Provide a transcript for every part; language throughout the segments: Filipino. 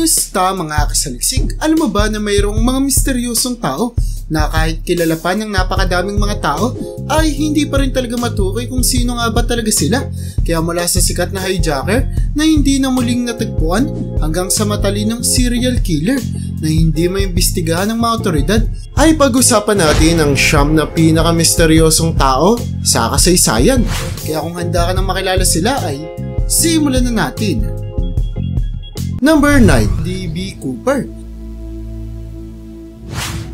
Kumusta mga kasaliksik? Alam mo ba na mayroong mga misteryosong tao na kahit kilala pa ng napakadaming mga tao ay hindi pa rin talaga matukoy kung sino nga ba talaga sila? Kaya mula sa sikat na hijacker na hindi na muling natagpuan hanggang sa matalinong serial killer na hindi maimbestigahan ng mga otoridad, ay pag-usapan natin ang siyam na pinaka-misteryosong tao sa kasaysayan. Kaya kung handa ka nang makilala sila ay simulan na natin. Number 9. D.B. Cooper.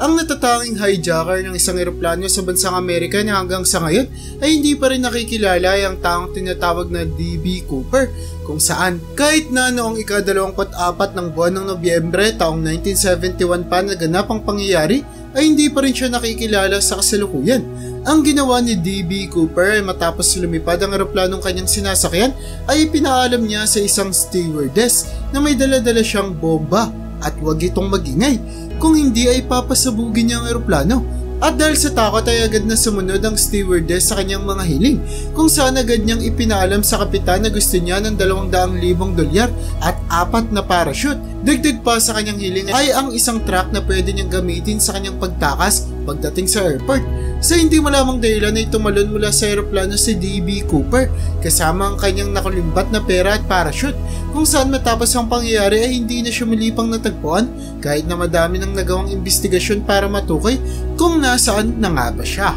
Ang natatanging hijacker ng isang eroplano sa bansang Amerika na hanggang sa ngayon ay hindi pa rin nakikilala ay ang taong tinatawag na D.B. Cooper, kung saan kahit na noong ika-24 ng buwan ng Nobyembre taong 1971 pa naganap ang pangyayari ay hindi pa rin siya nakikilala sa kasalukuyan. Ang ginawa ni D.B. Cooper ay matapos lumipad ang eroplanong kanyang sinasakyan ay pinaalam niya sa isang stewardess na may dala-dala siyang bomba at huwag itong magingay kung hindi ay papasabugin niya ang eroplano. At dahil sa takot ay agad na sumunod ang stewardess sa kanyang mga hiling, kung saan agad niyang ipinaalam sa kapitan na gusto niya ng $200,000 at 4 na parachute. Dagdag pa sa kanyang hiling ay ang isang truck na pwede niyang gamitin sa kanyang pagtakas pagdating sa airport. Sa hindi malamang dahilan ay tumalon mula sa eroplano si D.B. Cooper kasama ang kanyang nakulimbat na pera at parachute, kung saan matapos ang pangyayari ay hindi na siya mulipang natagpuan kahit na madami nang nagawang investigasyon para matukoy kung nasaan na nga ba siya.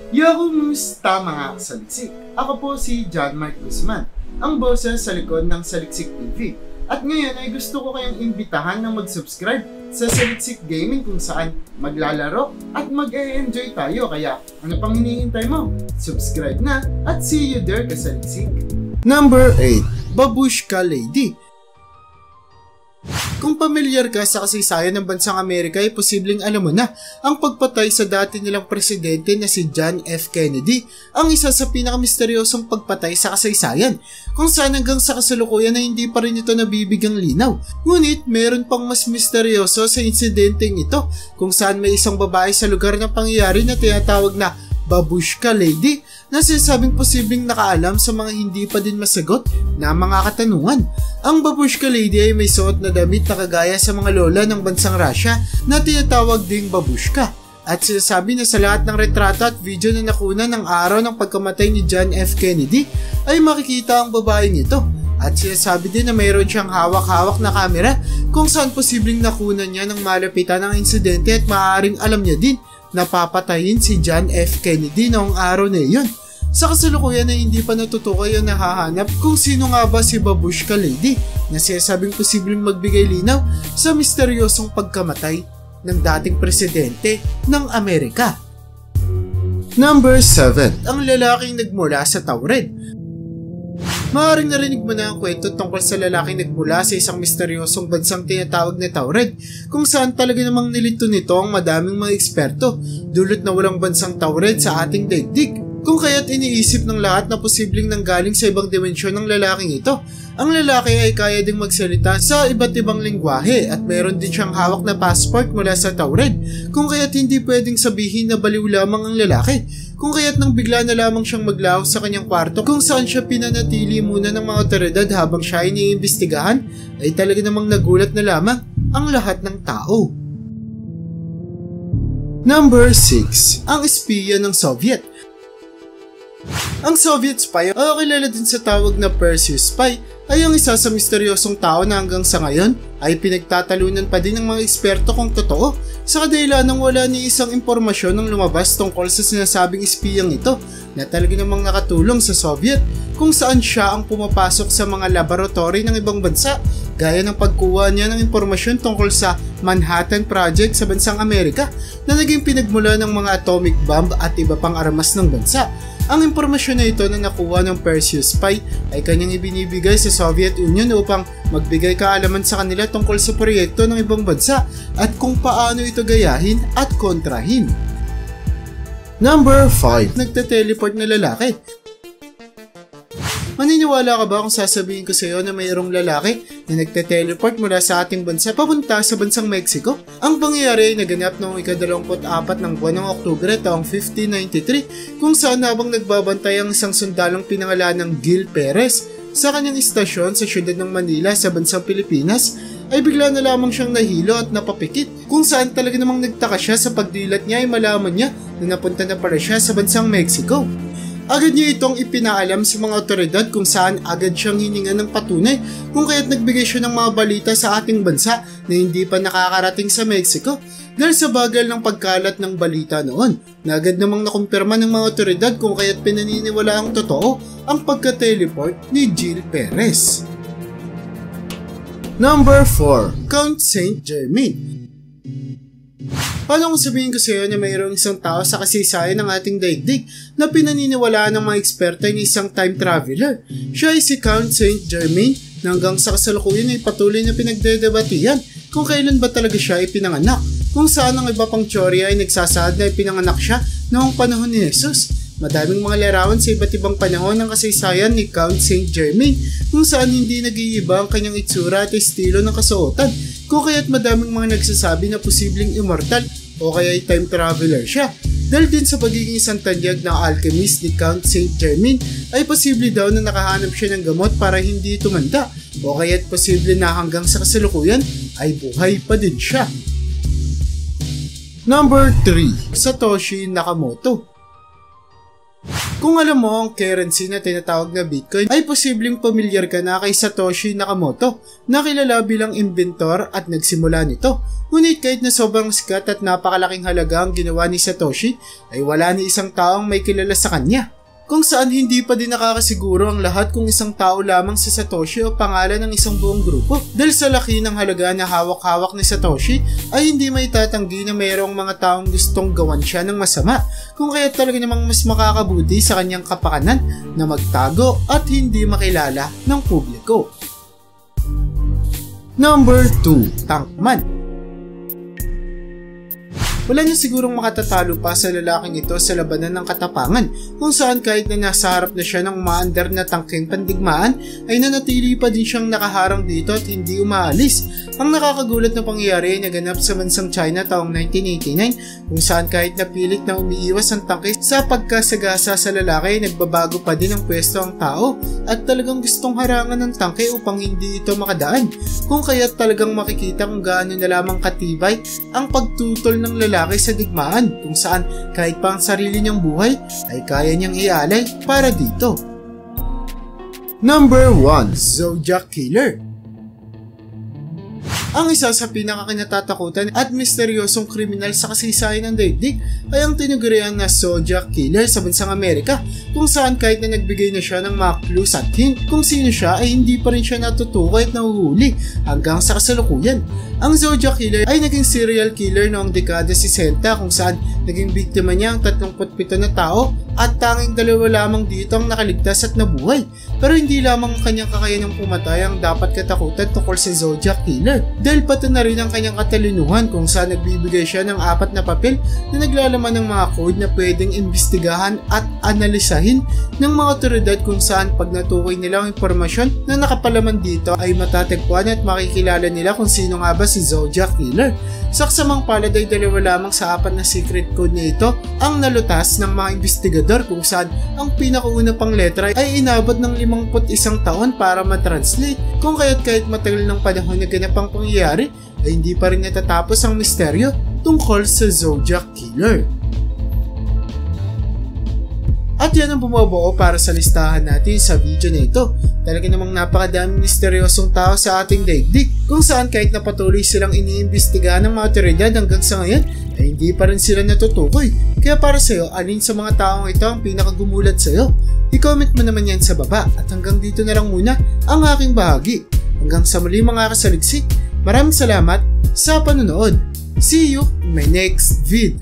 Yo, kumusta mga kasaliksik? Ako po si John Mark Guzman, ang boses sa likod ng Saliksik TV. At ngayon ay gusto ko kayong imbitahan na mag-subscribe sa Saliksik Gaming kung saan maglalaro at mag-e-enjoy tayo. Kaya ano pang hinihintay mo? Subscribe na at see you there kasaliksik. Number 8. Babushka Lady. Kung pamilyar ka sa kasaysayan ng bansang Amerika ay posibleng alam mo na ang pagpatay sa dati nilang presidente na si John F. Kennedy, ang isa sa pinakamisteryosong pagpatay sa kasaysayan, kung saan hanggang sa kasalukuyan ay hindi pa rin ito nabibigyang linaw. Ngunit meron pang mas misteryoso sa insidenteng ito, kung saan may isang babae sa lugar ng pangyayari na tinatawag na Babushka Lady na sinasabing posibleng nakaalam sa mga hindi pa din masagot na mga katanungan. Ang Babushka Lady ay may suot na damit na kagaya sa mga lola ng bansang Russia na tinatawag ding babushka. At sinasabi na sa lahat ng retrato at video na nakuna ng araw ng pagkamatay ni John F. Kennedy ay makikita ang babaeng ito. At sinasabi din na mayroon siyang hawak-hawak na kamera kung saan posibleng nakuna niya ng malapitan ang insidente at maaaring alam niya din na papatayin si John F. Kennedy noong araw na iyon. Sa kasalukuyan ay hindi pa natutukoy o nahahanap kung sino nga ba si Babushka Lady na sinasabing posibleng magbigay linaw sa misteryosong pagkamatay ng dating presidente ng Amerika. Number 7. Ang lalaking nagmula sa Taured. Maaaring narinig mo na ang kwento tungkol sa lalaking nagmula sa isang misteryosong bansang tinatawag na Taured, kung saan talaga namang nilito nito ang madaming mga eksperto, dulot na walang bansang Taured sa ating daigdig. Kung kaya't iniisip ng lahat na posibleng nanggaling sa ibang dimensyon ng lalaking ito. Ang lalaki ay kaya ding magsalita sa iba't ibang lengguwahe at meron din siyang hawak na passport mula sa Taured, kung kaya't hindi pwedeng sabihin na baliw lamang ang lalaki. Kung kaya't nang bigla na lamang siyang maglaho sa kanyang kwarto kung saan siya pinanatili muna ng mga otoridad habang siya ay iniimbestigahan, ay talaga namang nagulat na lamang ang lahat ng tao. Number 6. Ang espiya ng Soviet. Ang Soviet spy o kilala din sa tawag na Perseus spy ay ang isa sa misteryosong tao na hanggang sa ngayon ay pinagtatalunan pa din ng mga eksperto kung totoo sa kadahilan ng wala ni isang impormasyon ng lumabas tungkol sa sinasabing espiyang ito na talaga namang nakatulong sa Soviet, kung saan siya ang pumapasok sa mga laboratory ng ibang bansa gaya ng pagkuha niya ng impormasyon tungkol sa Manhattan Project sa bansang Amerika na naging pinagmula ng mga atomic bomb at iba pang armas ng bansa. Ang impormasyon na ito na nakuha ng Perseus spy ay kanyang ibinibigay sa Soviet Union upang magbigay kaalaman sa kanila tungkol sa proyekto ng ibang bansa at kung paano ito gayahin at kontrahin. Number 5. Nagte-teleport na lalaki. Maniniwala ka ba kung sasabihin ko sa iyo na mayroong lalaki na nagte-teleport mula sa ating bansa papunta sa bansang Mexico? Ang pangyayari ay naganap noong ika-24 ng buwan ng Oktubre taong 1593, kung saan habang nagbabantay ang isang sundalong pinangalan ng Gil Perez sa kanyang istasyon sa siyudad ng Manila sa bansang Pilipinas ay bigla na lamang siyang nahilo at napapikit, kung saan talaga namang nagtaka siya sa pagdilat niya ay malaman niya na napunta na pala siya sa bansang Mexico. Agad niya itong ipinaalam sa mga otoridad kung saan agad siyang hininga ng patunay kung kaya't nagbigay siya ng mga balita sa ating bansa na hindi pa nakakarating sa Mexico. Dahil sa bagal ng pagkalat ng balita noon, na agad namang nakumpirma ng mga otoridad kung kaya't pinaniniwala ang totoo ang pagka-teleport ni Jill Perez. Number 4. Count Saint Germain. Paano kung sabihin ko sa iyo na mayroong isang tao sa kasaysayan ng ating daigdig na pinaniniwalaan ng mga eksperto na isang time traveler? Siya ay si Count Saint Germain na hanggang sa kasalukuyan ay patuloy na pinagdedebatihan kung kailan ba talaga siya ay pinanganak, kung saan ang iba pang teorya ay nagsasaad na ipinanganak siya noong panahon ni Jesus. Madaming mga larawan sa iba't ibang panahon ng kasaysayan ni Count Saint Germain kung saan hindi nag-iiba ang kanyang itsura at estilo ng kasuotan, kung kaya't madaming mga nagsasabi na posibleng immortal o kaya ay time traveler siya. Dahil din sa pagiging isang tanyag na alchemist ni Count Saint Germain ay posible daw na nakahanap siya ng gamot para hindi tumanda, o kaya't posible na hanggang sa kasalukuyan ay buhay pa din siya. Number 3. Satoshi Nakamoto. Kung alam mo ang currency na tinatawag na Bitcoin, ay posibleng pamilyar ka na kay Satoshi Nakamoto na kilala bilang inventor at nagsimula nito. Ngunit kahit na sobrang sikat at napakalaking halaga ang ginawa ni Satoshi, ay wala ni isang taong may kilala sa kanya. Kung saan hindi pa din nakakasiguro ang lahat kung isang tao lamang si Satoshi o pangalan ng isang buong grupo. Dahil sa laki ng halaga na hawak-hawak ni Satoshi, ay hindi may tatanggi na mayroong mga taong gustong gawan siya ng masama, kung kaya talaga namang mas makakabuti sa kanyang kapakanan na magtago at hindi makilala ng publiko. Number 2. Tankman. Wala niya sigurong makatatalo pa sa lalaking ito sa labanan ng katapangan, kung saan kahit na nasa harap na siya ng maandar na tangkeng pandigmaan ay nanatili pa din siyang nakaharang dito at hindi umaalis. Ang nakakagulat na pangyayari ay naganap sa bansang China taong 1989, kung saan kahit napilit na umiiwas ang tangke sa pagkasagasa sa lalaki ay nagbabago pa din ang pwesto ang tao at talagang gustong harangan ng tangke upang hindi ito makadaan, kung kaya talagang makikita kung gaano na lamang katibay ang pagtutol ng lalaki sa digmaan, kung saan kahit pa ang sarili niyang buhay ay kaya niyang ialay para dito. Number 1. Zodiac Killer. Ang isa sa pinakakinatatakutan at misteryosong kriminal sa kasaysayan ng daigdig ay ang tinugurian na Zodiac Killer sa bansang Amerika, kung saan kahit na nagbigay na siya ng mga clues at hint kung sino siya ay hindi pa rin siya natutukoy at nahuhuli hanggang sa kasalukuyan. Ang Zodiac Killer ay naging serial killer noong dekada 60, kung saan naging biktima niya ang 37 na tao at tanging 2 lamang dito ang nakaligtas at nabuhay. Pero hindi lamang ang kanyang kakayanang pumatay ang dapat katakutan tungkol sa Zodiac Killer, dahil pati na rin ang kanyang katalinuhan, kung saan nagbibigay siya ng 4 na papel na naglalaman ng mga code na pwedeng imbestigahan at analisahin ng mga otoridad, kung saan pag natukoy nila ang impormasyon na nakapalaman dito ay matatagpuan at makikilala nila kung sino nga ba si Zodiac Killer. Saksamang palad ay 2 lamang sa 4 na secret code na ito ang nalutas ng mga investigador, kung saan ang pinakauna pang letra ay inabot ng 51 taon para matranslate, kung kaya't kahit matagal ng panahon na ganap ang pangyayari ay hindi pa rin natatapos ang misteryo tungkol sa Zodiac Killer. At yan ang bumubuo para sa listahan natin sa video na ito. Talaga namang napakadaming misteryosong tao sa ating daigdig, kung saan kahit na patuloy silang iniimbestigahan ng mga otoridad hanggang sa ngayon ay hindi pa rin sila natutukoy. Kaya para sa'yo, alin sa mga taong ito ang pinakagumulat sa'yo? I-comment mo naman yan sa baba, at hanggang dito na lang muna ang aking bahagi. Hanggang sa muli mga kasaliksik, maraming salamat sa panonood. See you in my next vid.